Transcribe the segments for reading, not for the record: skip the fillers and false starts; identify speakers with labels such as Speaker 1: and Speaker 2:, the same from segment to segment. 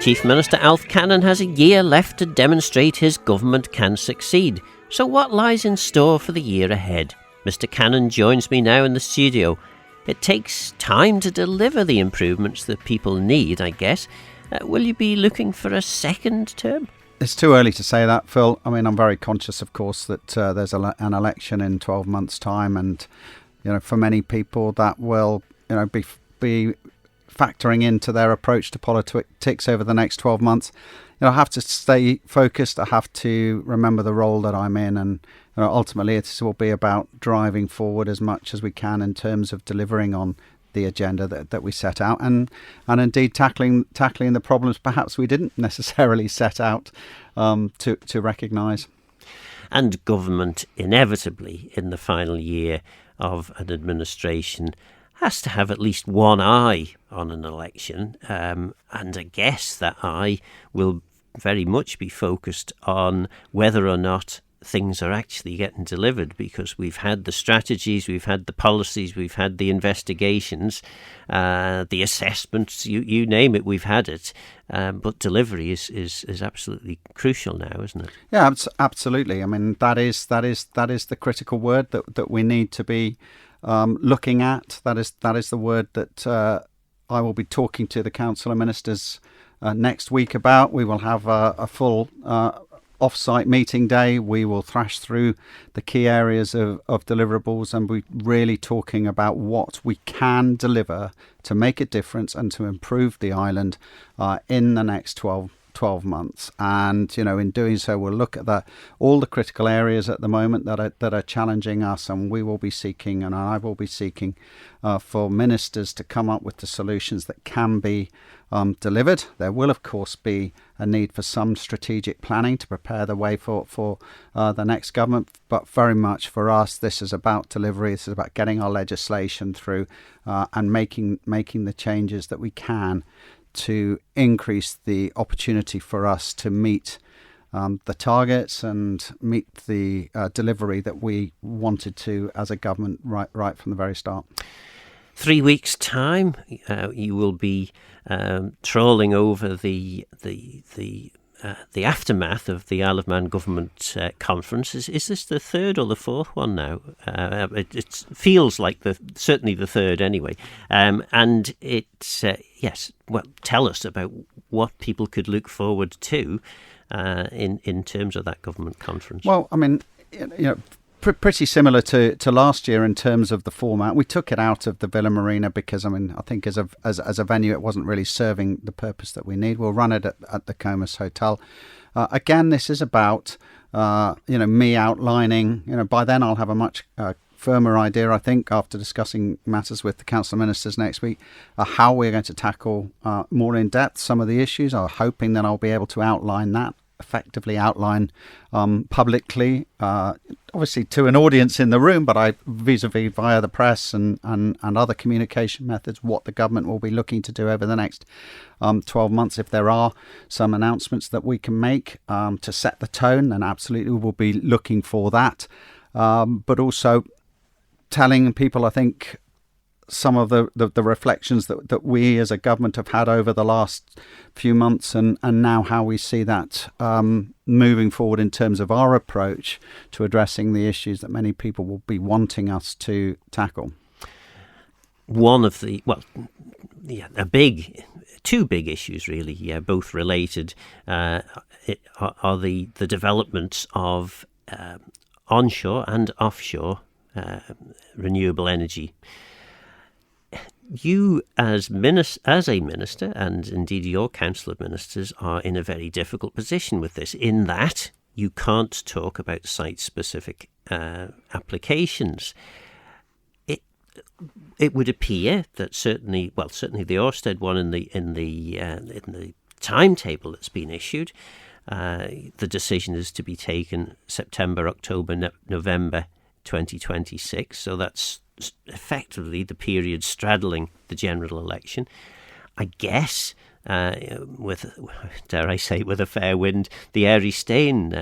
Speaker 1: Chief Minister Alf Cannan has a year left to demonstrate his government can succeed. So what lies in store for the year ahead? Mr Cannan joins me now in the studio. It takes time to deliver the improvements that people need, I guess. Will you be looking for a second term?
Speaker 2: It's too early to say that, Phil. I mean, I'm very conscious, of course, that there's an election in 12 months' time, and for many people that will, be factoring into their approach to politics over the next 12 months. I have to stay focused. I have to remember the role that I'm in, and ultimately, it will be about driving forward as much as we can in terms of delivering on the agenda that we set out, and indeed tackling the problems perhaps we didn't necessarily set out to recognise.
Speaker 1: And government inevitably in the final year of an administration has to have at least one eye on an election, and I guess that eye will very much be focused on whether or not things are actually getting delivered, because we've had the strategies, we've had the policies, we've had the investigations, the assessments, you name it, we've had it. But delivery is absolutely crucial now, isn't it?
Speaker 2: Yeah, absolutely. I mean, that is the critical word that we need to be looking at. That is the word that I will be talking to the Council of Ministers next week about. We will have a full off-site meeting day. We will thrash through the key areas of deliverables, and we're really talking about what we can deliver to make a difference and to improve the island in the next 12 months. And in doing so, we'll look at all the critical areas at the moment that are challenging us, and we will be seeking, and I will be seeking for ministers to come up with the solutions that can be delivered. There will, of course, be a need for some strategic planning to prepare the way for the next government. But very much for us, this is about delivery. This is about getting our legislation through and making the changes that we can to increase the opportunity for us to meet the targets and meet the delivery that we wanted to as a government right from the very start.
Speaker 1: 3 weeks' time, you will be trawling over the aftermath of the Isle of Man Government Conference. Is this the third or the fourth one now? It feels like certainly the third anyway. And it's yes. Well, tell us about what people could look forward to in terms of that government conference.
Speaker 2: Well, I mean, pretty similar to last year in terms of the format. We took it out of the Villa Marina because, I think as a venue, it wasn't really serving the purpose that we need. We'll run it at the Comus Hotel. Again, this is about, me outlining, by then I'll have a much firmer idea, I think, after discussing matters with the Council of Ministers next week, how we're going to tackle more in depth some of the issues. I'm hoping that I'll be able to effectively outline publicly, obviously to an audience in the room, but vis-a-vis via the press and other communication methods, what the government will be looking to do over the next 12 months. If there are some announcements that we can make to set the tone, then absolutely we'll be looking for that. But also telling people, I think, some of the reflections that we as a government have had over the last few months, and now how we see that moving forward in terms of our approach to addressing the issues that many people will be wanting us to tackle.
Speaker 1: Two big issues really, both related, are the developments of onshore and offshore renewable energy. You, as a minister, and indeed your council of ministers, are in a very difficult position with this, in that you can't talk about site-specific applications. It would appear that certainly the Ørsted one in the timetable that's been issued, the decision is to be taken September, October, November 2026. So that's effectively the period straddling the general election. I guess, with a fair wind, the Airy Stain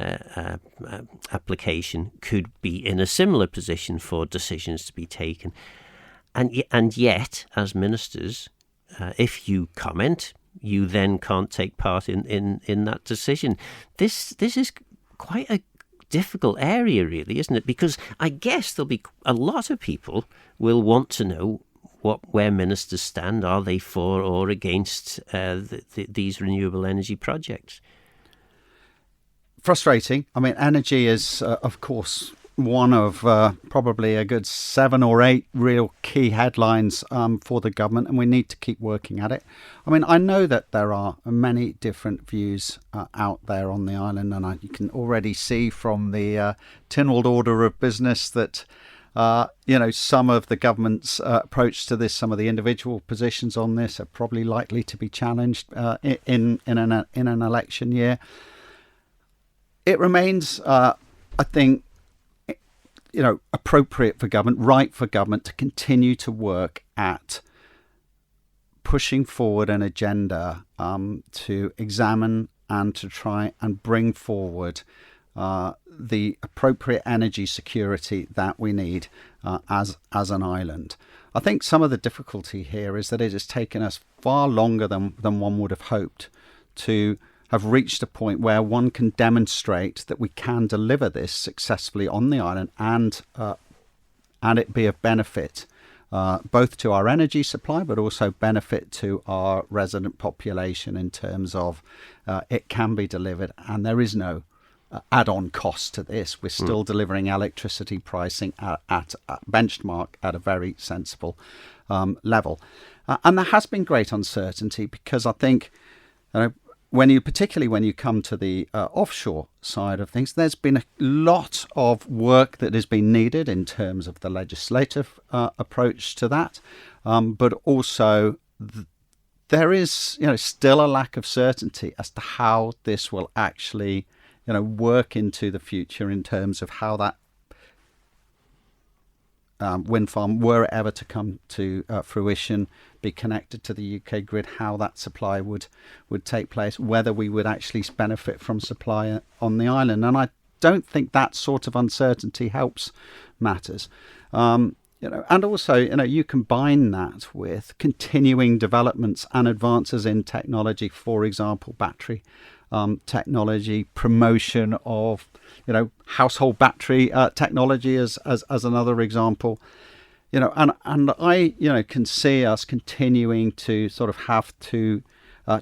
Speaker 1: application could be in a similar position for decisions to be taken. And yet, as ministers, if you comment, you then can't take part in that decision. This is quite a difficult area, really, isn't it? Because I guess there'll be a lot of people will want to know where ministers stand. Are they for or against these renewable energy projects?
Speaker 2: Frustrating. I mean, energy is, of course, one of probably a good 7 or 8 real key headlines for the government, and we need to keep working at it. I mean, I know that there are many different views out there on the island, and you can already see from the Tynwald Order of Business that some of the government's approach to this, some of the individual positions on this are probably likely to be challenged in an election year. It remains, I think, appropriate for government, right for government to continue to work at pushing forward an agenda to examine and to try and bring forward the appropriate energy security that we need as an island. I think some of the difficulty here is that it has taken us far longer than one would have hoped to have reached a point where one can demonstrate that we can deliver this successfully on the island and it be of benefit both to our energy supply, but also benefit to our resident population in terms of it can be delivered and there is no add-on cost to this. We're still delivering electricity pricing at benchmark at a very sensible level. And there has been great uncertainty because I think, particularly when you come to the offshore side of things, there's been a lot of work that has been needed in terms of the legislative approach to that, but also there is still a lack of certainty as to how this will actually work into the future in terms of how that wind farm, were it ever to come to fruition, be connected to the UK grid, how that supply would take place, whether we would actually benefit from supply on the island. And I don't think that sort of uncertainty helps matters. And also, you combine that with continuing developments and advances in technology, for example, battery technology, promotion of household battery technology as another example, and I can see us continuing to sort of have to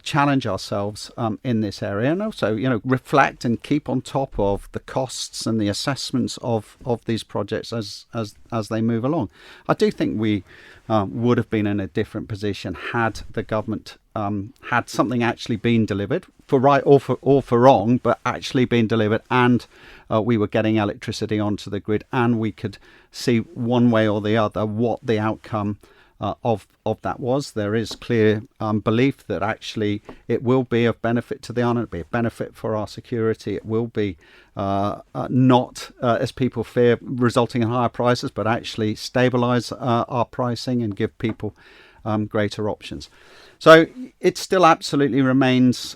Speaker 2: challenge ourselves in this area, and also reflect and keep on top of the costs and the assessments of these projects as they move along. I do think we would have been in a different position had the government had something actually been delivered, for right or for wrong, but actually been delivered, and we were getting electricity onto the grid, and we could see one way or the other what the outcome of that was. There is clear belief that actually it will be of benefit to the island, it'll be a benefit for our security, it will be not, as people fear, resulting in higher prices, but actually stabilise our pricing and give people greater options. So it still absolutely remains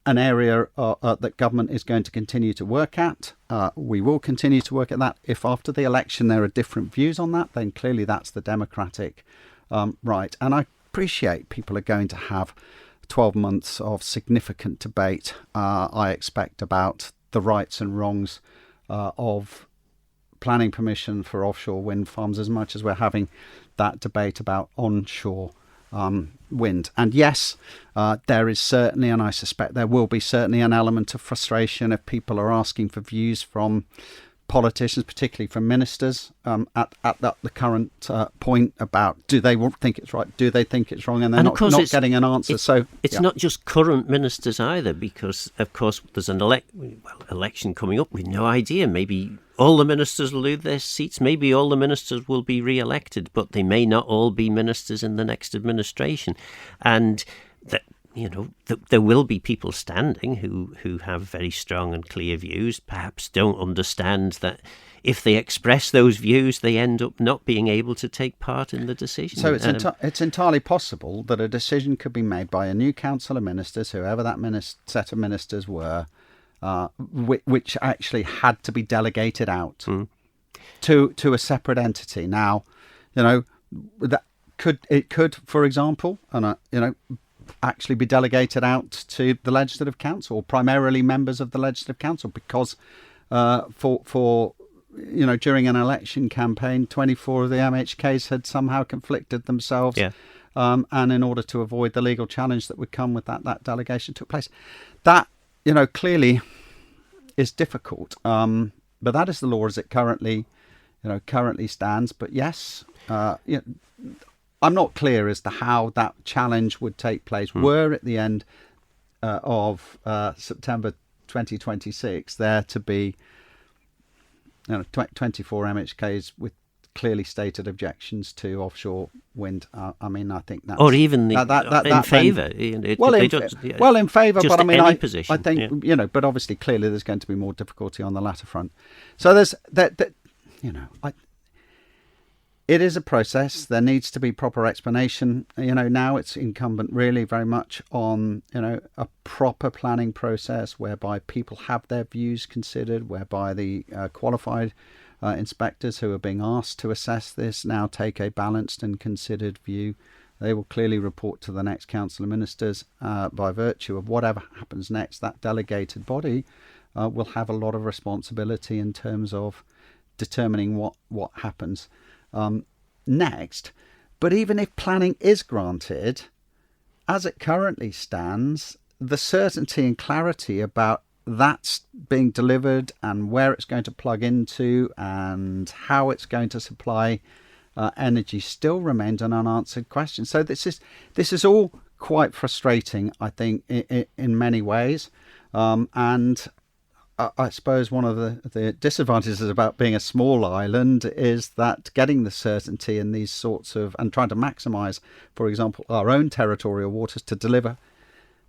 Speaker 2: an area that government is going to continue to work at. We will continue to work at that. If after the election there are different views on that, then clearly that's the democratic right. And I appreciate people are going to have 12 months of significant debate, I expect, about the rights and wrongs of planning permission for offshore wind farms, as much as we're having that debate about onshore wind. And yes, there is certainly, and I suspect there will be certainly, an element of frustration if people are asking for views from politicians, particularly from ministers, at the current point about do they think it's right, do they think it's wrong, and they're not getting an answer. It's
Speaker 1: not just current ministers either, because of course there's an election coming up. We've no idea. Maybe all the ministers will lose their seats. Maybe all the ministers will be re-elected, but they may not all be ministers in the next administration. And that, there will be people standing who have very strong and clear views, perhaps don't understand that if they express those views, they end up not being able to take part in the decision.
Speaker 2: So it's entirely possible that a decision could be made by a new council of ministers, whoever that set of ministers were, which actually had to be delegated out to a separate entity. Now, that could, for example, and actually be delegated out to the Legislative Council, or primarily members of the Legislative Council, because for during an election campaign, 24 of the MHKs had somehow conflicted themselves.
Speaker 1: Yeah.
Speaker 2: And in order to avoid the legal challenge that would come with that delegation took place. That, clearly is difficult. But that is the law as it currently stands. But yes, I'm not clear as to how that challenge would take place. Were at the end of September 2026 there to be 24 MHKs with clearly stated objections to offshore wind. I think that's...
Speaker 1: Or even in favour.
Speaker 2: In favour, but
Speaker 1: position,
Speaker 2: I think, but obviously clearly there's going to be more difficulty on the latter front. So there's it is a process. There needs to be proper explanation. Now it's incumbent really very much on, a proper planning process whereby people have their views considered, whereby the qualified inspectors who are being asked to assess this now take a balanced and considered view. They will clearly report to the next Council of Ministers. By virtue of whatever happens next, that delegated body will have a lot of responsibility in terms of determining what happens next. But even if planning is granted, as it currently stands, the certainty and clarity about that's being delivered and where it's going to plug into and how it's going to supply energy still remains an unanswered question. So this is all quite frustrating, I think, in many ways. And I suppose one of the disadvantages about being a small island is that getting the certainty in these sorts of, and trying to maximise, for example, our own territorial waters to deliver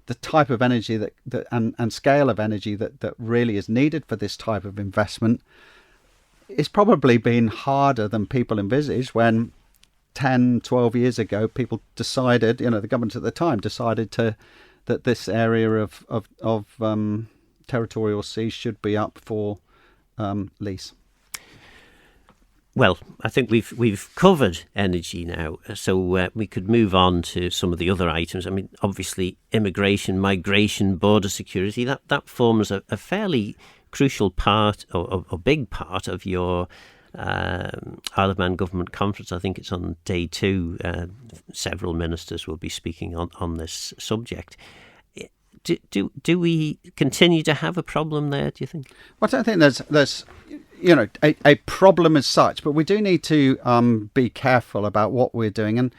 Speaker 2: the type of energy that and scale of energy that really is needed for this type of investment, is probably been harder than people envisaged when 10, 12 years ago people decided, the government at the time decided that this area of territorial seas should be up for lease.
Speaker 1: Well, I think we've covered energy now, so we could move on to some of the other items. I mean, obviously, immigration, migration, border security, that forms a fairly crucial part, or a big part of your Isle of Man Government Conference. I think it's on day 2. Several ministers will be speaking on this subject. Do we continue to have a problem there, do you think?
Speaker 2: Well, I don't think there's a problem as such, but we do need to be careful about what we're doing. And,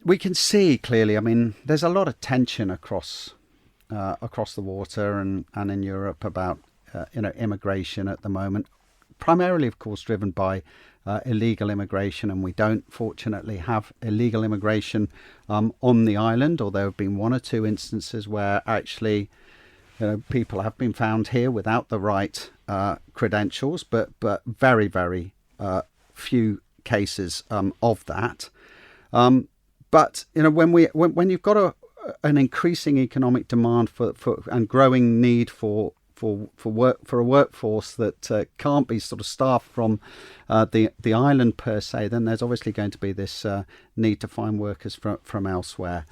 Speaker 2: we can see clearly, I mean, there's a lot of tension across the water and in Europe about, immigration at the moment, primarily, of course, driven by illegal immigration, and we don't fortunately have illegal immigration on the island, although there have been one or two instances where actually people have been found here without the right credentials, but very, very few cases of that. But when you've got an increasing economic demand for and growing need for a workforce that can't be sort of staffed from the island per se, then there's obviously going to be this need to find workers from elsewhere.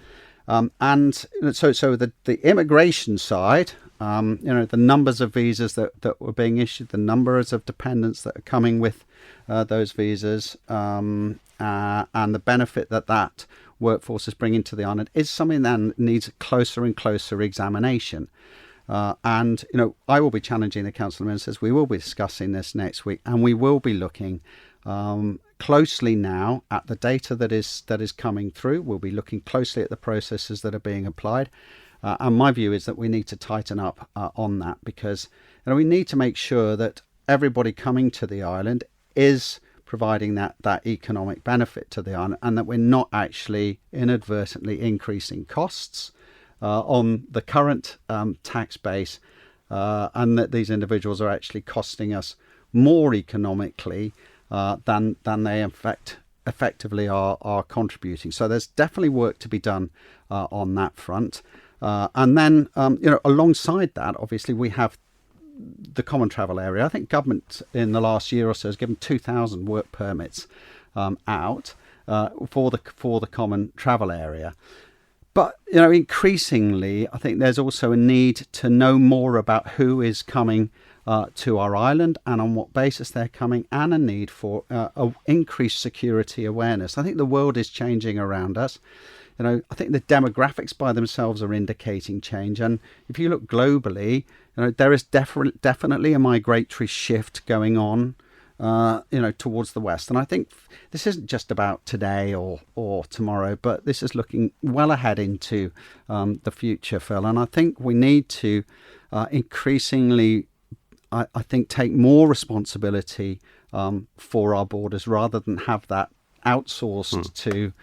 Speaker 2: And so the immigration side, the numbers of visas that were being issued, the numbers of dependents that are coming with those visas, and the benefit that workforce is bringing to the island is something that needs closer and closer examination. And I will be challenging the Council of Ministers. We will be discussing this next week, and we will be looking closely now at the data that is coming through. We'll be looking closely at the processes that are being applied, and my view is that we need to tighten up on that, because we need to make sure that everybody coming to the island is providing that economic benefit to the island, and that we're not actually inadvertently increasing costs on the current tax base, and that these individuals are actually costing us more economically than they effectively are contributing. So there's definitely work to be done on that front. And then, alongside that, obviously, we have the common travel area. I think government in the last year or so has given 2,000 work permits out. for the common travel area. But increasingly, I think there's also a need to know more about who is coming to our island and on what basis they're coming, and a need for increased security awareness. I think the world is changing around us. I think the demographics by themselves are indicating change. And if you look globally, there is definitely a migratory shift going on, towards the West. And I think this isn't just about today or tomorrow, but this is looking well ahead into the future, Phil. And I think we need to increasingly, I think, take more responsibility for our borders rather than have that outsourced to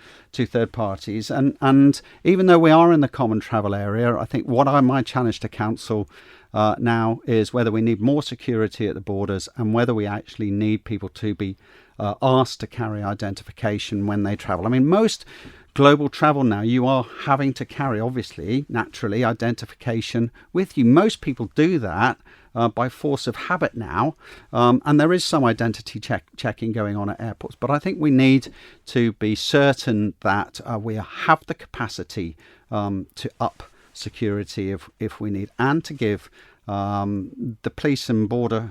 Speaker 2: third parties. And even though we are in the common travel area, I think my challenge to council now is whether we need more security at the borders and whether we actually need people to be asked to carry identification when they travel. I mean, most global travel now, you are having to carry, obviously, naturally, identification with you. Most people do that by force of habit now, and there is some identity checking going on at airports. But I think we need to be certain that we have the capacity to up security if we need, and to give the police and border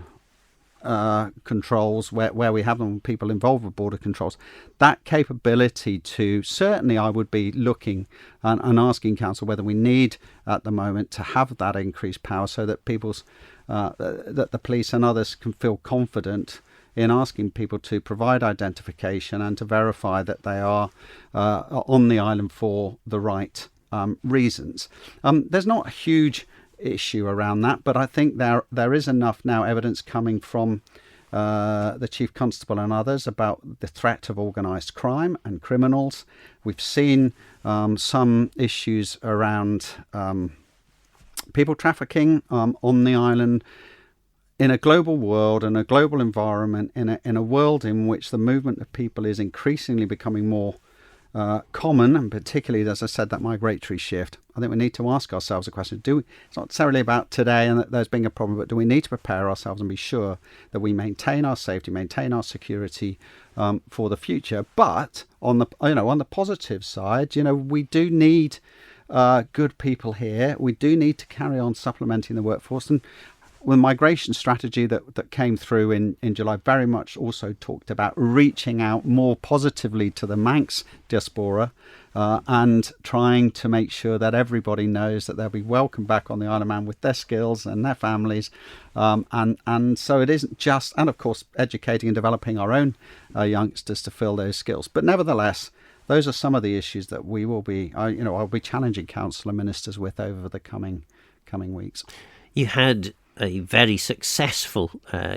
Speaker 2: controls, where we have them, people involved with border controls, that capability to, certainly I would be looking and asking council whether we need at the moment to have that increased power so that that the police and others can feel confident in asking people to provide identification and to verify that they are on the island for the right reasons. There's not a huge issue around that, but I think there is enough now evidence coming from the Chief Constable and others about the threat of organised crime and criminals. We've seen some issues around people trafficking on the island. In a global world and a global environment, in a world in which the movement of people is increasingly becoming more common, and particularly, as I said, that migratory shift, I think we need to ask ourselves a question. It's not necessarily about today and that there's been a problem, but do we need to prepare ourselves and be sure that we maintain our safety, maintain our security for the future? But on the positive side, we do need good people here. We do need to carry on supplementing the workforce. And the migration strategy that came through in July very much also talked about reaching out more positively to the Manx diaspora and trying to make sure that everybody knows that they'll be welcome back on the Isle of Man with their skills and their families. And so it isn't just, and of course, educating and developing our own youngsters to fill those skills. But nevertheless, those are some of the issues that we will be, I'll be challenging council and ministers with over the coming weeks.
Speaker 1: You had a very successful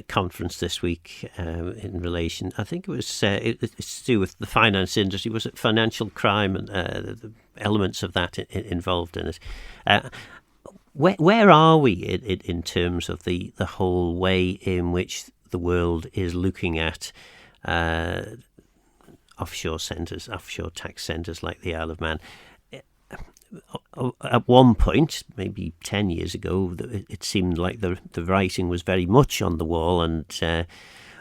Speaker 1: conference this week in relation, I think it was it's to do with the finance industry. Was it financial crime and the elements of that involved in it? Where are we in terms of the whole way in which the world is looking at offshore tax centres like the Isle of Man? At one point, maybe 10 years ago, it seemed like the writing was very much on the wall, and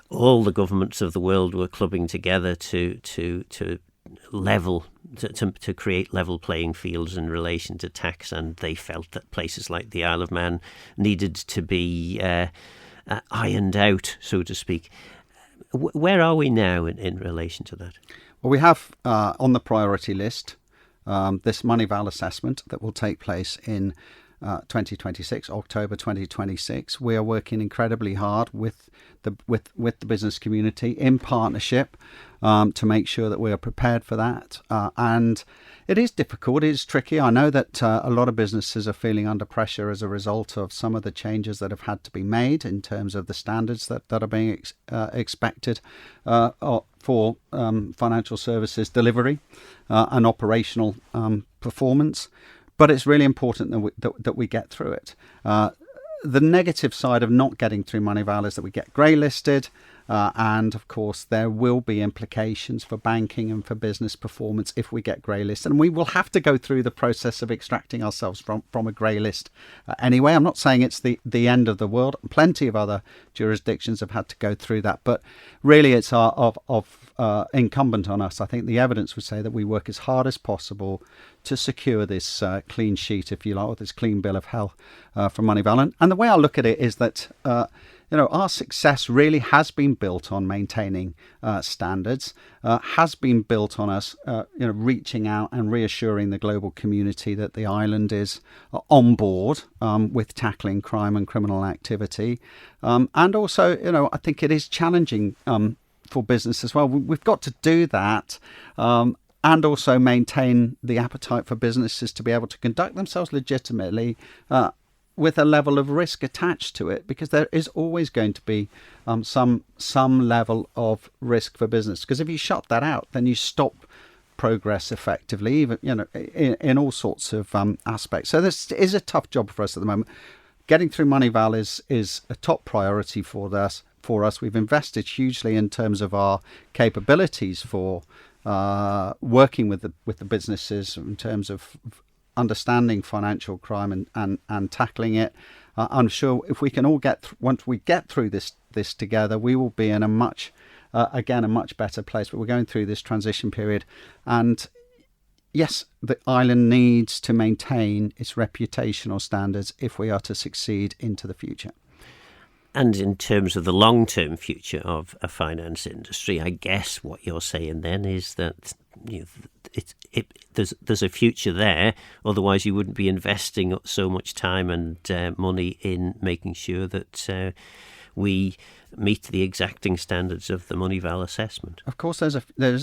Speaker 1: all the governments of the world were clubbing together to create level playing fields in relation to tax, and they felt that places like the Isle of Man needed to be ironed out, so to speak. Where are we now in relation to that?
Speaker 2: Well, we have on the priority list this Moneyval assessment that will take place in 2026, October 2026. We are working incredibly hard with the business community in partnership to make sure that we are prepared for that. And it is difficult, it is tricky. I know that a lot of businesses are feeling under pressure as a result of some of the changes that have had to be made in terms of the standards that are being expected for financial services delivery and operational performance. But it's really important that we get through it. The negative side of not getting through Moneyval is that we get grey listed, And of course, there will be implications for banking and for business performance if we get grey list. And we will have to go through the process of extracting ourselves from a grey list anyway. I'm not saying it's the end of the world. Plenty of other jurisdictions have had to go through that. But really, it's incumbent on us. I think the evidence would say that we work as hard as possible to secure this clean sheet, if you like, or this clean bill of health from Moneyval. And the way I look at it is that our success really has been built on maintaining standards, has been built on us, reaching out and reassuring the global community that the island is on board with tackling crime and criminal activity. And also, I think it is challenging for business as well. We've got to do that. And also maintain the appetite for businesses to be able to conduct themselves legitimately with a level of risk attached to it, because there is always going to be some level of risk for business. Because if you shut that out, then you stop progress effectively, even in all sorts of aspects. So this is a tough job for us at the moment. Getting through Moneyval is a top priority for us. We've invested hugely in terms of our capabilities for working with the businesses in terms of understanding financial crime and tackling it. I'm sure if we can all once we get through this together, we will be in a much better place. But we're going through this transition period, and yes, the island needs to maintain its reputational standards if we are to succeed into the future.
Speaker 1: And in terms of the long-term future of a finance industry, I guess what you're saying then is that there's a future there. Otherwise, you wouldn't be investing so much time and money in making sure that we meet the exacting standards of the Moneyval assessment.
Speaker 2: Of course, there's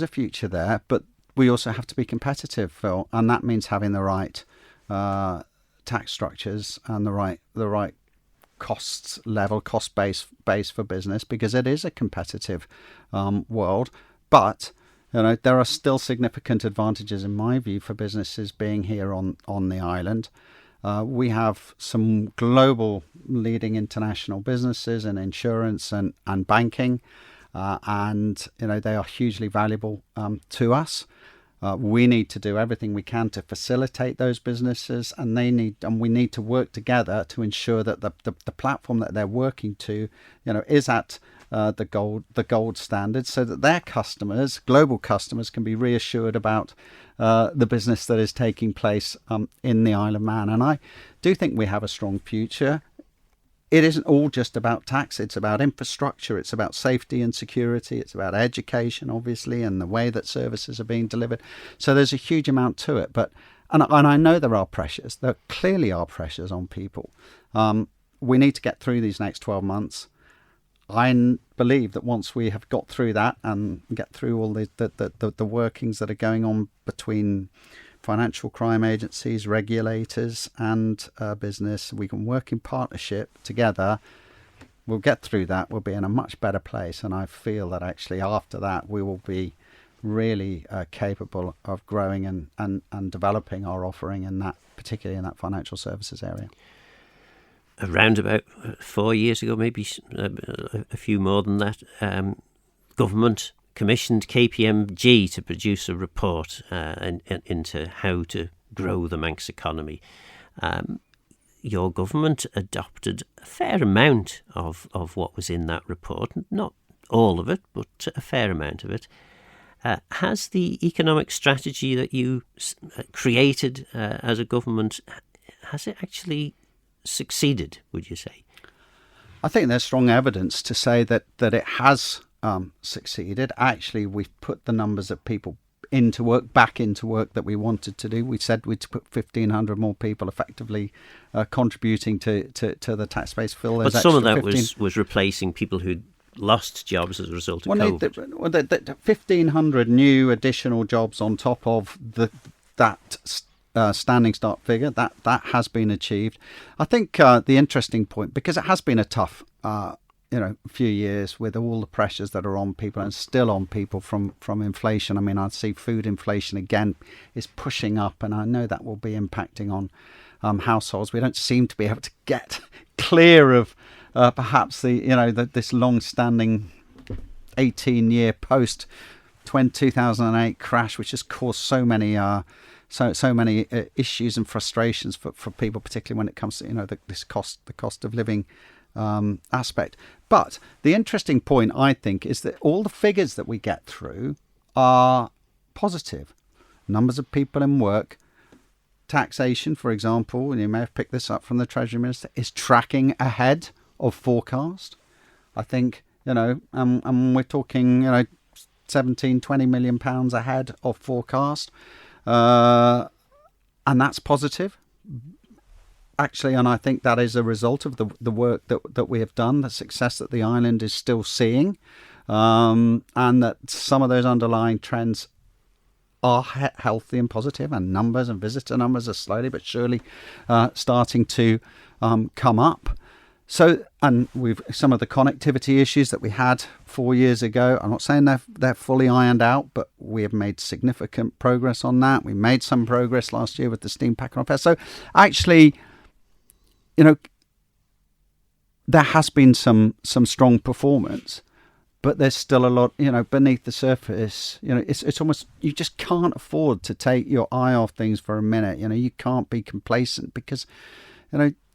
Speaker 2: a future there, but we also have to be competitive, Phil, and that means having the right tax structures and the right cost base for business, because it is a competitive world. But there are still significant advantages, in my view, for businesses being here on the island. We have some global leading international businesses in insurance and banking, and they are hugely valuable to us. We need to do everything we can to facilitate those businesses, and we need to work together to ensure that the platform that they're working to, is at the gold standard, so that their customers, global customers, can be reassured about the business that is taking place in the Isle of Man. And I do think we have a strong future. It isn't all just about tax. It's about infrastructure. It's about safety and security. It's about education, obviously, and the way that services are being delivered. So there's a huge amount to it. And I know there are pressures. There clearly are pressures on people. We need to get through these next 12 months. I believe that once we have got through that and get through all the workings that are going on between financial crime agencies, regulators, and business, we can work in partnership together. We'll get through that. We'll be in a much better place. And I feel that actually after that, we will be really capable of growing and developing our offering in that, particularly in that financial services area.
Speaker 1: Around about 4 years ago, maybe a few more than that, government commissioned KPMG to produce a report into how to grow the Manx economy. Your government adopted a fair amount of what was in that report, not all of it, but a fair amount of it. Has the economic strategy that you created as a government, has it actually succeeded, would you say?
Speaker 2: I think there's strong evidence to say that it has succeeded. Actually, we've put the numbers of people back into work that we wanted to do. We said we'd put 1,500 more people effectively contributing to the tax base.
Speaker 1: But some of that was replacing people who'd lost jobs as a result of COVID.
Speaker 2: 1,500 new additional jobs on top of that standing start figure, that has been achieved. I think the interesting point, because it has been a tough few years with all the pressures that are on people and still on people from inflation. I mean, I'd see food inflation again is pushing up, and I know that will be impacting on households. We don't seem to be able to get clear of perhaps this long-standing 18-year post 2008 crash, which has caused so many issues and frustrations for people, particularly when it comes to the cost of living aspect. But the interesting point, I think, is that all the figures that we get through are positive. Numbers of people in work, taxation, for example, and you may have picked this up from the Treasury Minister, is tracking ahead of forecast. I think, and we're talking, 17-20 million pounds ahead of forecast, and that's positive, actually. And I think that is a result of the work that we have done, the success that the island is still seeing, and that some of those underlying trends are healthy and positive, and numbers and visitor numbers are slowly but surely starting to come up. So, and we've some of the connectivity issues that we had 4 years ago, I'm not saying they're fully ironed out, but we have made significant progress on that. We made some progress last year with the steam packet on fares. So actually, there has been some strong performance, but there's still a lot, beneath the surface. It's almost, you just can't afford to take your eye off things for a minute. You can't be complacent, because,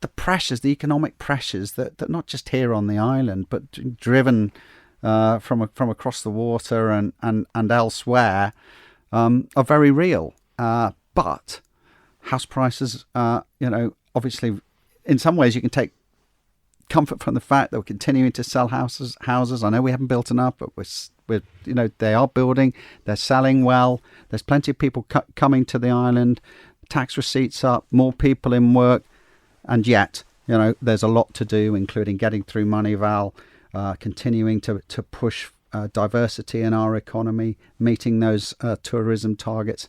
Speaker 2: the pressures, the economic pressures that not just here on the island, but driven from across the water and elsewhere, are very real. But house prices, obviously, in some ways you can take comfort from the fact that we're continuing to sell houses. I know we haven't built enough, but we're they are building, they're selling well. There's plenty of people coming to the island. Tax receipts up, more people in work, and yet there's a lot to do, including getting through Moneyval, continuing to push diversity in our economy, meeting those tourism targets.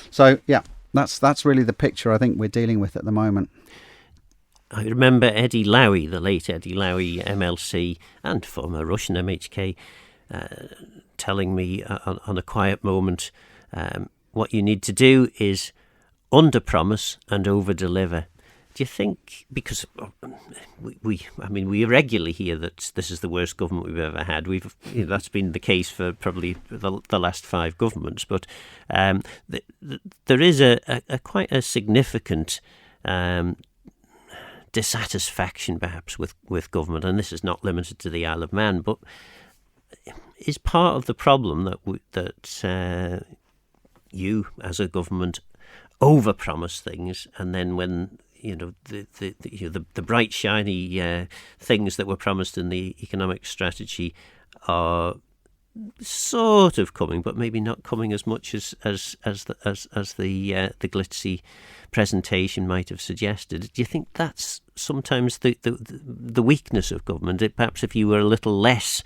Speaker 2: So yeah, that's really the picture I think we're dealing with at the moment.
Speaker 1: I remember Eddie Lowy, the late Eddie Lowy, MLC and former Russian MHK, telling me on a quiet moment, what you need to do is under-promise and over-deliver. Do you think, because we regularly hear that this is the worst government we've ever had. That's been the case for probably the last 5 governments, but there is a quite a significant dissatisfaction perhaps with government, and this is not limited to the Isle of Man, but is part of the problem that you as a government overpromise things, and then when the bright shiny things that were promised in the economic strategy are sort of coming, but maybe not coming as much as the glitzy presentation might have suggested. Do you think that's sometimes the weakness of government? Perhaps if you were a little less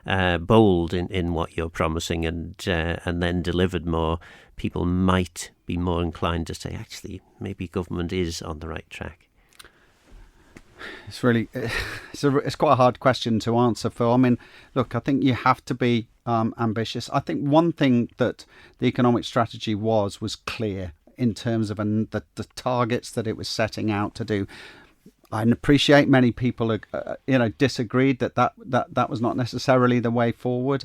Speaker 1: bold in what you're promising and then delivered more, people might be more inclined to say, actually, maybe government is on the right track. It's quite a hard question to answer, Phil. I mean, look, I think you have to be ambitious. I think one thing that the economic strategy was clear in terms of the targets that it was setting out to do. I appreciate many people, disagreed that was not necessarily the way forward,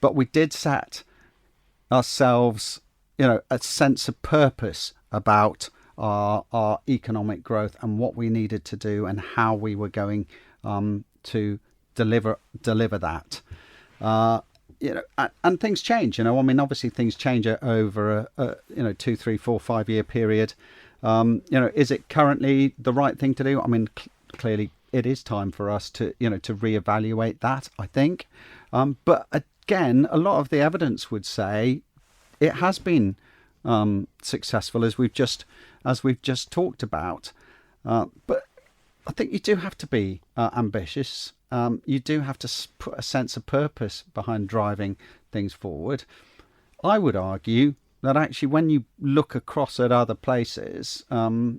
Speaker 1: but we did set ourselves, a sense of purpose about our economic growth and what we needed to do and how we were going to deliver that. And things change. Obviously things change over a 2, 3, 4, 5 year period. Is it currently the right thing to do? Clearly it is time for us to reevaluate that, I think. But again, a lot of the evidence would say it has been successful, as we've just talked about. But I think you do have to be ambitious. You do have to put a sense of purpose behind driving things forward. I would argue that actually when you look across at other places, the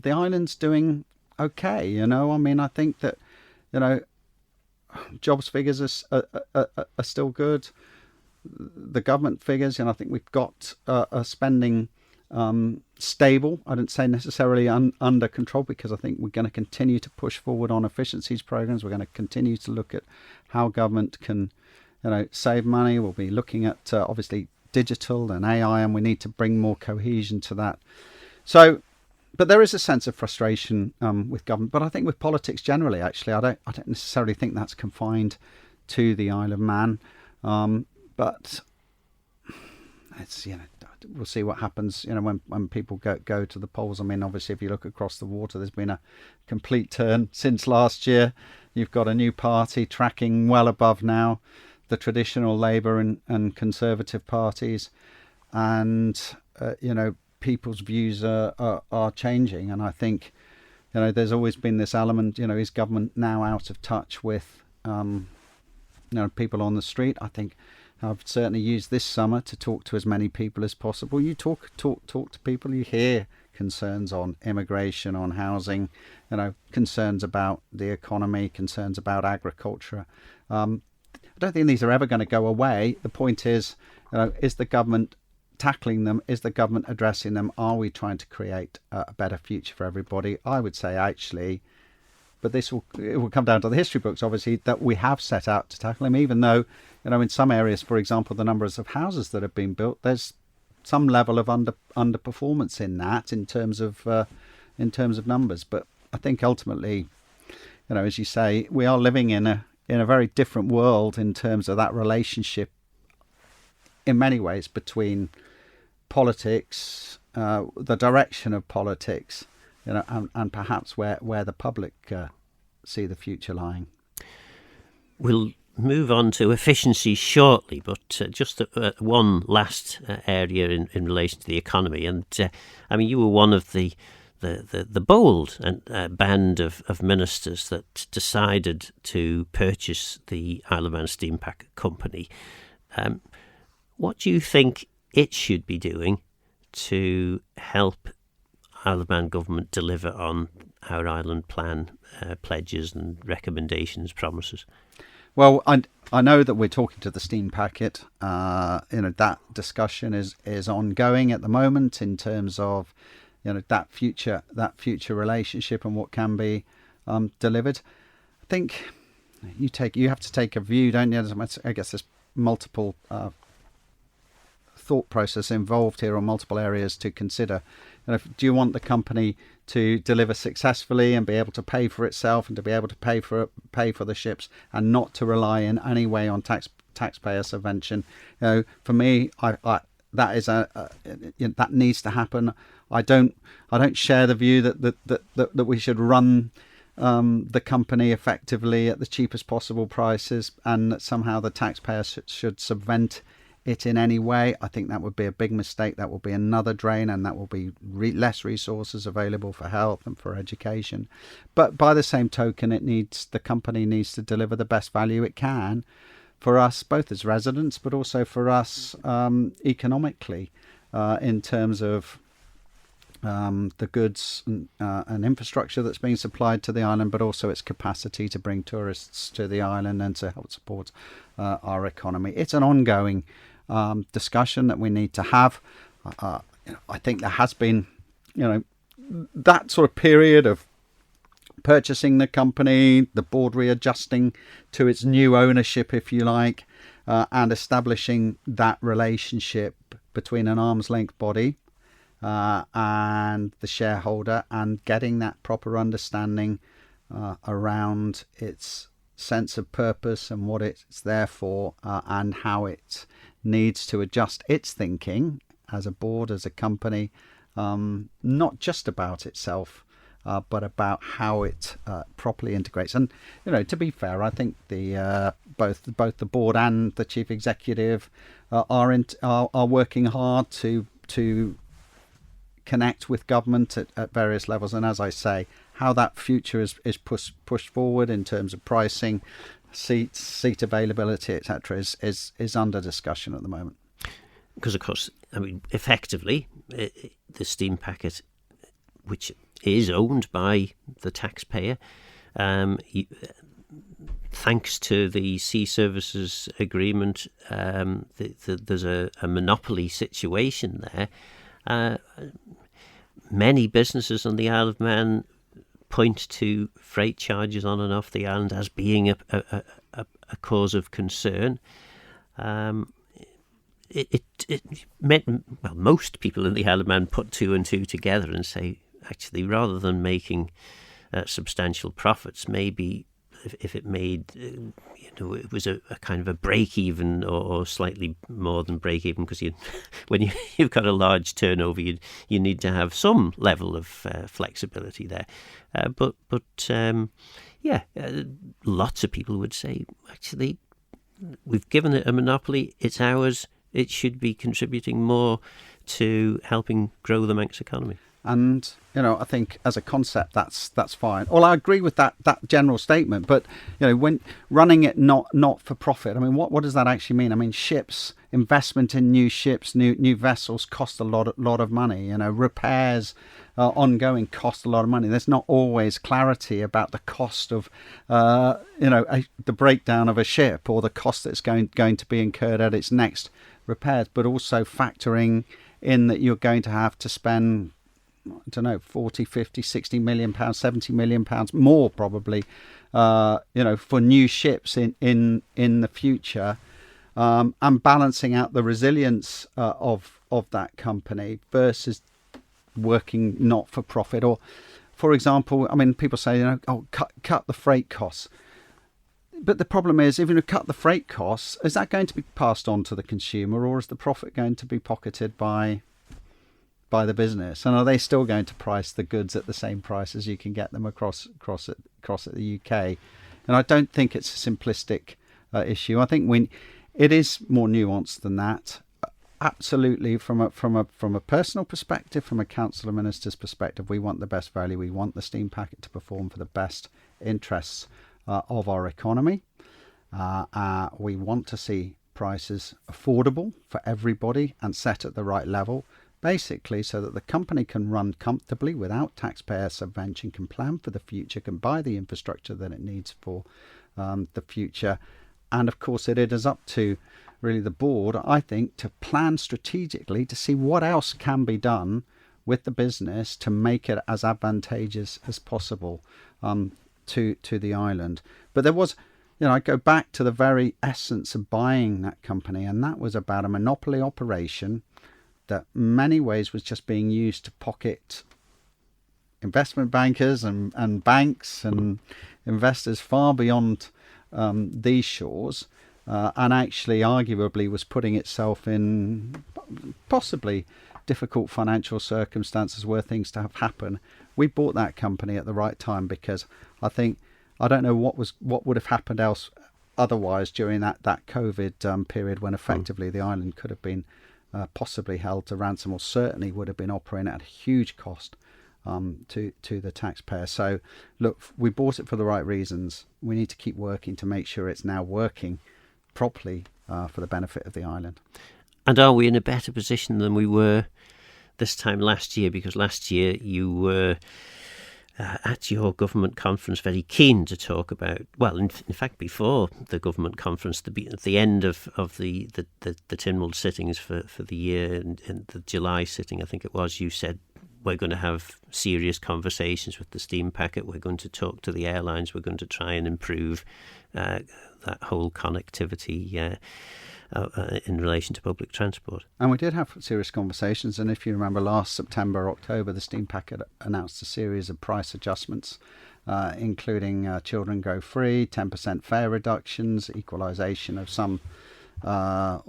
Speaker 1: island's doing okay. I think that, jobs figures are still good. The government figures, I think we've got spending stable. I don't say necessarily under control, because I think we're going to continue to push forward on efficiencies programs. We're going to continue to look at how government can
Speaker 2: save money. We'll be looking at obviously digital and AI, and we need to bring more cohesion to that. So, but there is a sense of frustration with government. But I think with politics generally, actually, I don't necessarily think that's confined to the Isle of Man. But it's we'll see what happens. When people go to the polls. I mean, obviously, if you look across the water, there's been a complete turn since last year. You've got a new party tracking well above now the traditional Labour and Conservative parties, and people's views are changing. And I think there's always been this element. Is government now out of touch with people on the street? I think I've certainly used this summer to talk to as many people as possible. You talk to people, you hear concerns on immigration, on housing, concerns about the economy, concerns about agriculture. I don't think these are ever going to go away. The point is the government tackling them? Is the government addressing them? Are we trying to create a better future for everybody? I would say actually, but it will come down to the history books, obviously, that we have set out to tackle them, even though, in some areas, for example, the numbers of houses that have been built, there's some level of underperformance in that in terms of numbers. But I think ultimately, as you say, we are living in a very different world in terms of that relationship in many ways between politics, the direction of politics, and perhaps where the public see the future lying.
Speaker 1: We'll move on to efficiency shortly, but just one last area in relation to the economy. And you were one of the bold band of ministers that decided to purchase the Isle of Man Steam Packet Company. What do you think it should be doing to help Isle of Man government deliver on our island plan pledges and recommendations, promises?
Speaker 2: Well, I know that we're talking to the steam packet. That discussion is ongoing at the moment in terms of that future relationship and what can be delivered. I think you have to take a view, don't you? I guess there's multiple thought process involved here, on multiple areas to consider. Do you want the company to deliver successfully and be able to pay for itself and to be able to pay for the ships and not to rely in any way on taxpayer subvention? For me, that is that needs to happen. I don't share the view that we should run the company effectively at the cheapest possible prices and that somehow the taxpayer should subvent it in any way. I think that would be a big mistake. That will be another drain, and that will be less resources available for health and for education. But by the same token, the company needs to deliver the best value it can for us, both as residents, but also for us economically, in terms of the goods and infrastructure that's being supplied to the island, but also its capacity to bring tourists to the island and to help support our economy. It's an ongoing discussion that we need to have. I think there has been, that sort of period of purchasing the company, the board readjusting to its new ownership, if you like, and establishing that relationship between an arm's length body and the shareholder, and getting that proper understanding around its sense of purpose and what it's there for, and how it needs to adjust its thinking as a board, as a company, not just about itself, but about how it properly integrates. And to be fair, I think the both the board and the chief executive are working hard to connect with government at various levels. And as I say, how that future is pushed forward in terms of pricing, seat availability, etc., is under discussion at the moment.
Speaker 1: Because, of course, effectively, the steam packet, which is owned by the taxpayer, thanks to the Sea Services Agreement, there's a monopoly situation there. Many businesses on the Isle of Man point to freight charges on and off the island as being a cause of concern. it meant, well, most people in the Isle of Man put two and two together and say, actually, rather than making substantial profits, maybe if it made, it was a kind of a break-even or slightly more than break-even, because when you've got a large turnover, you need to have some level of flexibility there. Lots of people would say, actually, we've given it a monopoly, it's ours, it should be contributing more to helping grow the Manx economy.
Speaker 2: And, I think as a concept, that's fine. Well, I agree with that general statement. But, when running it not for profit, I mean, what does that actually mean? I mean, ships, investment in new ships, new vessels cost a lot of money. Repairs, ongoing cost a lot of money. There's not always clarity about the cost of, the breakdown of a ship or the cost that's going to be incurred at its next repairs, but also factoring in that you're going to have to spend, I don't know, 40, 50, 60 million pounds, 70 million pounds more probably, for new ships in the future, and balancing out the resilience of that company versus working not for profit. Or, for example, I mean, people say, cut the freight costs. But the problem is, if you cut the freight costs, is that going to be passed on to the consumer, or is the profit going to be pocketed by the business? And are they still going to price the goods at the same price as you can get them across at the UK? And I don't think it's a simplistic issue. I think it is more nuanced than that. Absolutely, from a personal perspective, from a council of ministers perspective, we want the best value. We want the steam packet to perform for the best interests of our economy. We want to see prices affordable for everybody and set at the right level, basically so that the company can run comfortably without taxpayer subvention, can plan for the future, can buy the infrastructure that it needs for the future. And of course, it is up to really the board, I think, to plan strategically to see what else can be done with the business to make it as advantageous as possible to the island. But there was, I go back to the very essence of buying that company, and that was about a monopoly operation that in many ways was just being used to pocket investment bankers and banks and investors far beyond these shores, and actually arguably was putting itself in possibly difficult financial circumstances were things to have happen. We bought that company at the right time because I don't know what would have happened otherwise during that COVID period, when effectively the island could have been possibly held to ransom, or certainly would have been operating at a huge cost to the taxpayer. So look, we bought it for the right reasons. We need to keep working to make sure it's now working properly for the benefit of the island.
Speaker 1: And are we in a better position than we were this time last year? Because last year you were at your government conference very keen to talk about, well, in fact, before the government conference, at the end of the Tynwald sittings for the year, and the July sitting, I think it was, you said, we're going to have serious conversations with the steam packet. We're going to talk to the airlines. We're going to try and improve that whole connectivity in relation to public transport.
Speaker 2: And we did have serious conversations. And if you remember, last September, October, the steam packet announced a series of price adjustments, including children go free, 10% fare reductions, equalisation of some a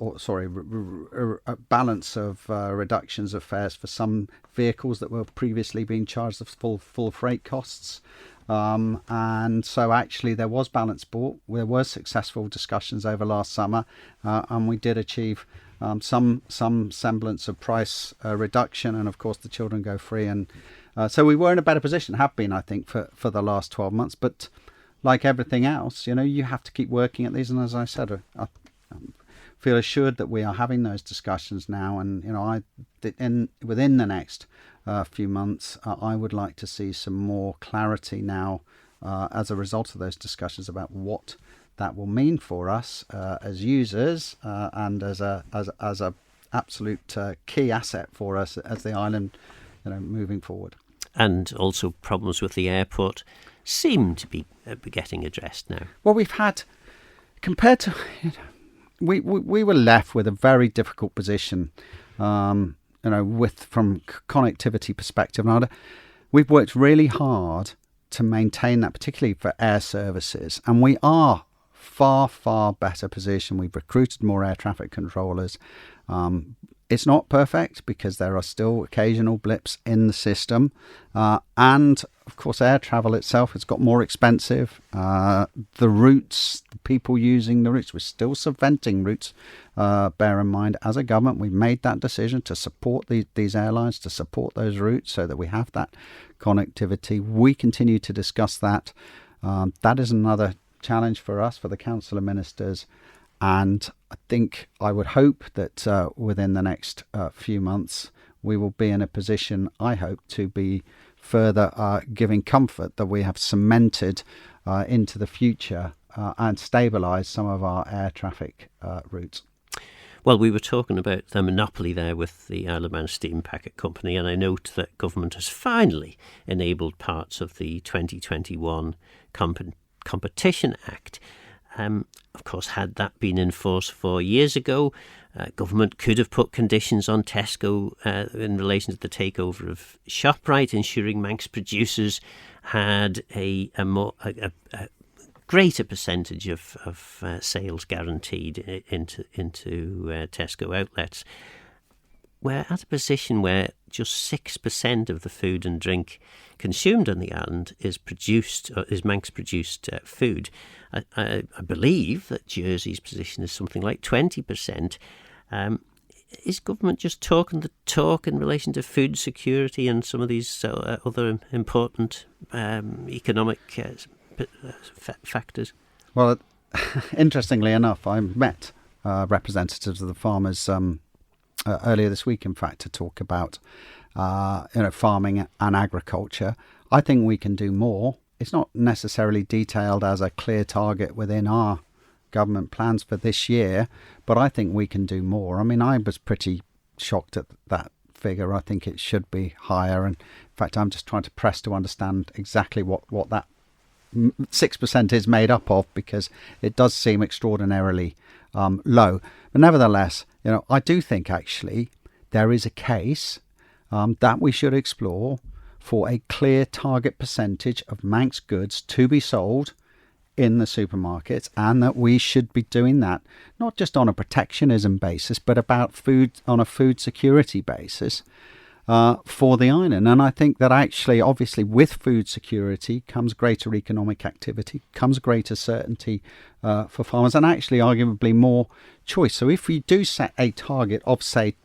Speaker 2: balance of reductions of fares for some vehicles that were previously being charged the full freight costs. And so actually there was balance brought. There were successful discussions over last summer, and we did achieve some semblance of price reduction, and of course the children go free. And so we were in a better position, have been, I think, for the last 12 months. But like everything else, you have to keep working at these. And as I said, I feel assured that we are having those discussions now, and within the next few months, I would like to see some more clarity now as a result of those discussions about what that will mean for us as users and as a absolute key asset for us as the island, moving forward.
Speaker 1: And also problems with the airport seem to be getting addressed now.
Speaker 2: Well, we've had, compared to we were left with a very difficult position, from connectivity perspective. And we've worked really hard to maintain that, particularly for air services, and we are far better position. We've recruited more air traffic controllers. It's not perfect because there are still occasional blips in the system, and of course air travel itself has got more expensive. The routes, the people using the routes, we're still subventing routes. Bear in mind, as a government, we've made that decision to support these airlines, to support those routes so that we have that connectivity. We continue to discuss that. That is another challenge for us, for the Council of Ministers. And I would hope that within the next few months, we will be in a position, I hope, to be further giving comfort that we have cemented into the future and stabilised some of our air traffic routes.
Speaker 1: Well, we were talking about the monopoly there with the Isle of Man Steam Packet Company, and I note that government has finally enabled parts of the 2021 Competition Act. Of course, had that been in force 4 years ago, government could have put conditions on Tesco in relation to the takeover of ShopRite, ensuring Manx producers had a greater percentage of sales guaranteed into Tesco outlets. We're at a position where just 6% of the food and drink consumed on the island is Manx produced food. I believe that Jersey's position is something like 20%. Is government just talking the talk in relation to food security and some of these other important economic factors?
Speaker 2: Well, interestingly enough, I met representatives of the farmers earlier this week, in fact, to talk about farming and agriculture. I think we can do more. It's not necessarily detailed as a clear target within our government plans for this year, but I think we can do more. I mean, I was pretty shocked at that figure. I think it should be higher. And in fact, I'm just trying to press to understand exactly what that 6% is made up of, because it does seem extraordinarily low. But nevertheless, I do think actually there is a case that we should explore for a clear target percentage of Manx goods to be sold in the supermarkets, and that we should be doing that not just on a protectionism basis, but about food on a food security basis for the island. And I think that actually, obviously, with food security comes greater economic activity, comes greater certainty for farmers, and actually arguably more choice. So if we do set a target of, say,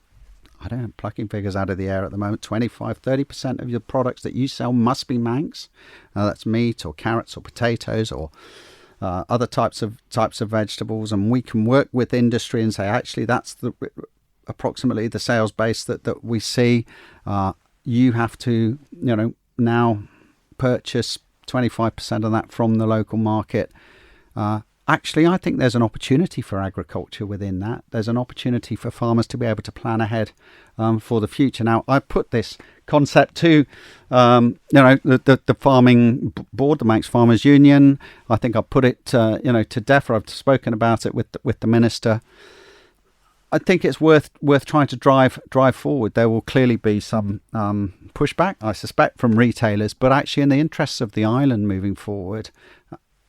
Speaker 2: I don't know, plucking figures out of the air at the moment, 25-30% of your products that you sell must be Manx. That's meat or carrots or potatoes or other types of vegetables, and we can work with industry and say, actually, that's approximately the sales base that we see. You have to, now purchase 25% of that from the local market. Actually, I think there's an opportunity for agriculture within that. There's an opportunity for farmers to be able to plan ahead for the future. Now, I put this concept to, the farming board, the Manx Farmers Union. I think I put it, to DEFRA. I've spoken about it with the minister. I think it's worth trying to drive forward. There will clearly be some pushback, I suspect, from retailers, but actually in the interests of the island moving forward,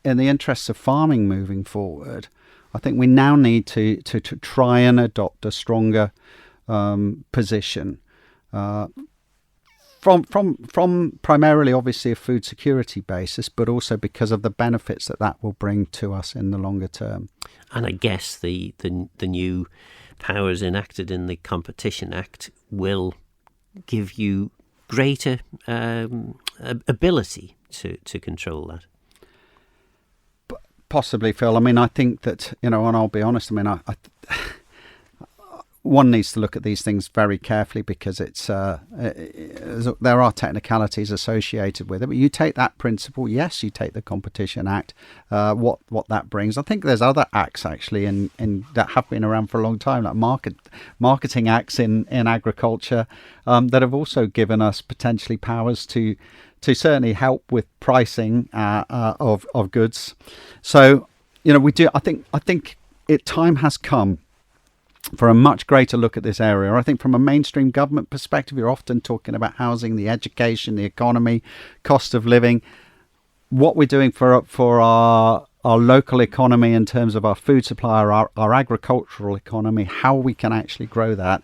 Speaker 2: in the interests of farming moving forward, I think we now need to try and adopt a stronger position from primarily, obviously, a food security basis, but also because of the benefits that will bring to us in the longer term.
Speaker 1: And I guess the new powers enacted in the Competition Act will give you greater ability to control that.
Speaker 2: Possibly, Phil. I mean, I think that, and I'll be honest, I mean, one needs to look at these things very carefully, because it's there are technicalities associated with it. But you take that principle, yes, you take the Competition Act, what that brings. I think there's other acts actually in that have been around for a long time, like marketing acts in agriculture, that have also given us potentially powers to certainly help with pricing of goods. So we do. I think time has come for a much greater look at this area. I think from a mainstream government perspective, you're often talking about housing, the education, the economy, cost of living, what we're doing for our local economy in terms of our food supply, our agricultural economy, how we can actually grow that.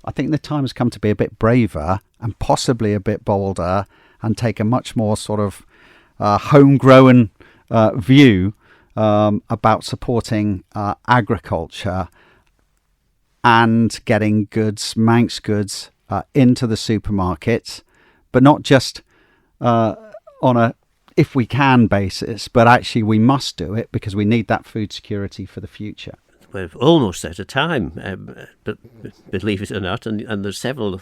Speaker 2: I think the time has come to be a bit braver and possibly a bit bolder and take a much more sort of homegrown view about supporting agriculture and getting goods, Manx goods, into the supermarkets, but not just on a if we can basis, but actually we must do it because we need that food security for the future.
Speaker 1: We're almost out of time, but believe it or not, and there's several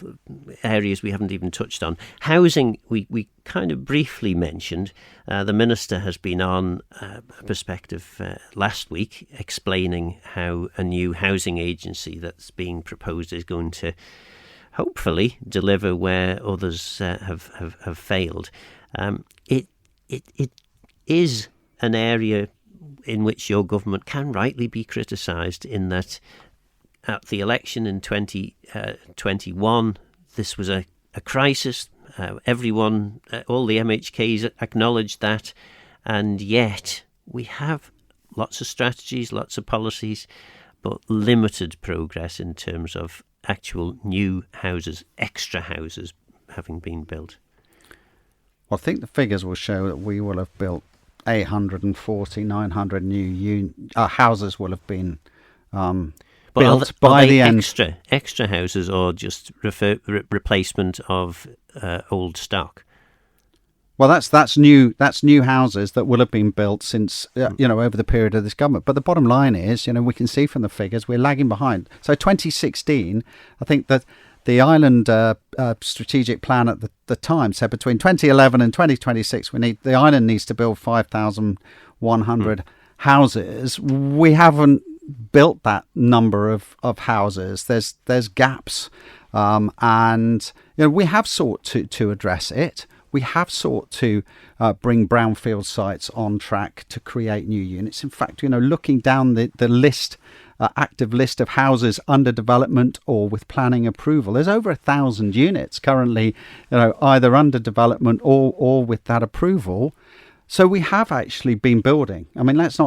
Speaker 1: areas we haven't even touched on. Housing, we kind of briefly mentioned. The Minister has been on a perspective last week explaining how a new housing agency that's being proposed is going to hopefully deliver where others have failed. It is an area in which your government can rightly be criticised in that at the election in 2021, this was a crisis. Everyone, all the MHKs acknowledged that, and yet we have lots of strategies, lots of policies, but limited progress in terms of actual new houses, extra houses having been built.
Speaker 2: Well, I think the figures will show that we will have built 840, 900 new houses will have been built by the end.
Speaker 1: Extra houses or just replacement of old stock?
Speaker 2: Well, that's new houses that will have been built since over the period of this government. But the bottom line is, we can see from the figures we're lagging behind. So 2016, I think that the island strategic plan at the time said between 2011 and 2026, the island needs to build 5,100 houses. We haven't built that number of houses. There's gaps, and we have sought to address it. We have sought to bring brownfield sites on track to create new units. In fact, looking down the list. Active list of houses under development or with planning approval. There's over 1,000 units currently, either under development or with that approval. So we have actually been building. I mean, let's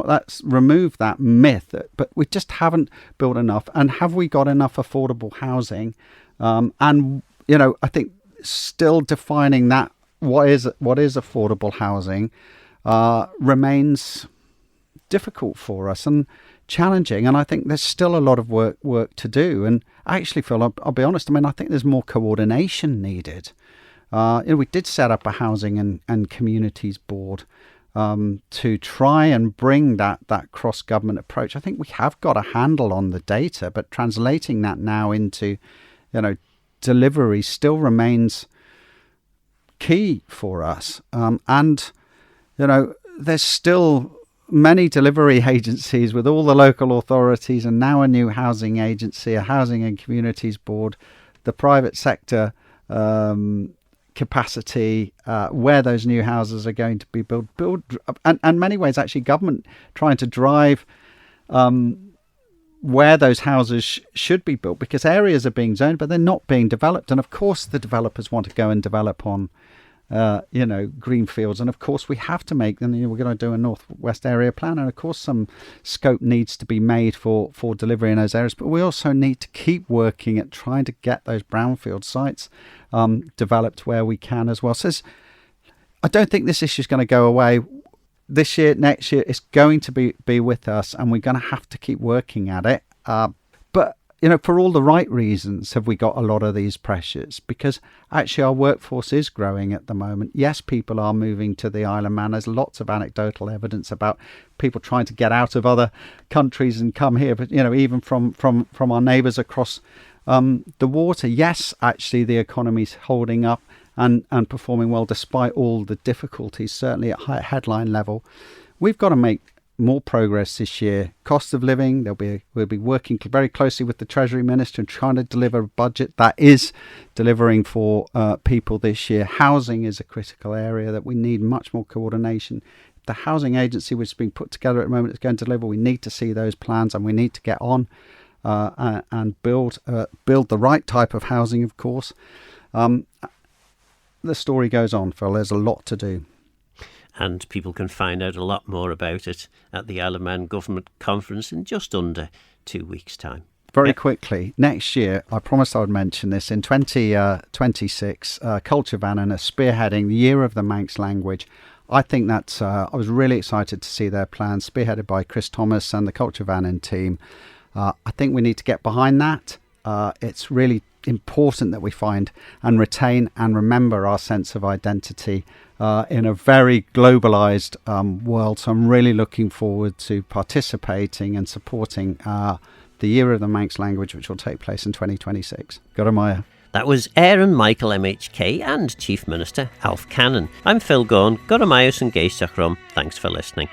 Speaker 2: remove that myth, but we just haven't built enough. And have we got enough affordable housing? And I think still defining that what is affordable housing remains difficult for us and challenging, and I think there's still a lot of work to do. And I actually feel, I'll be honest, I think there's more coordination needed. We did set up a housing and communities board to try and bring that cross-government approach. I think we have got a handle on the data, but translating that now into delivery still remains key for us. And there's still many delivery agencies with all the local authorities, and now a new housing agency, a housing and communities board, the private sector capacity, where those new houses are going to be built, and in many ways actually government trying to drive where those houses should be built, because areas are being zoned but they're not being developed. And of course the developers want to go and develop on green fields, and of course we have to make, and we're going to do a northwest area plan, and of course some scope needs to be made for delivery in those areas, but we also need to keep working at trying to get those brownfield sites developed where we can as well. So I don't think this issue is going to go away this year, next year. It's going to be with us, and we're going to have to keep working at it, but for all the right reasons have we got a lot of these pressures, because actually our workforce is growing at the moment. Yes, people are moving to the Isle of Man. There's lots of anecdotal evidence about people trying to get out of other countries and come here, but even from our neighbours across the water. Yes, actually the economy's holding up and performing well despite all the difficulties, certainly at headline level. We've got to make more progress this year. Cost of living, we'll be working very closely with the Treasury Minister and trying to deliver a budget that is delivering for people this year. Housing is a critical area that we need much more coordination the housing agency which is being put together at the moment is going to deliver. We need to see those plans, and we need to get on and build the right type of housing, of course. The story goes on, Phil. There's a lot to do.
Speaker 1: And people can find out a lot more about it at the Isle of Man Government Conference in just under 2 weeks' time.
Speaker 2: Very quickly, next year, I promised I would mention this, in 2026, Culture Vannon are spearheading the Year of the Manx Language. I think that's, I was really excited to see their plans, spearheaded by Chris Thomas and the Culture Vannon team. I think we need to get behind that. It's really important that we find and retain and remember our sense of identity in a very globalised world. So I'm really looking forward to participating and supporting the Year of the Manx Language, which will take place in 2026. Goromaya.
Speaker 1: That was Aaron Michael MHK and Chief Minister Alf Cannan. I'm Phil Gaughan. Goromaya and Geistachrom. Thanks for listening.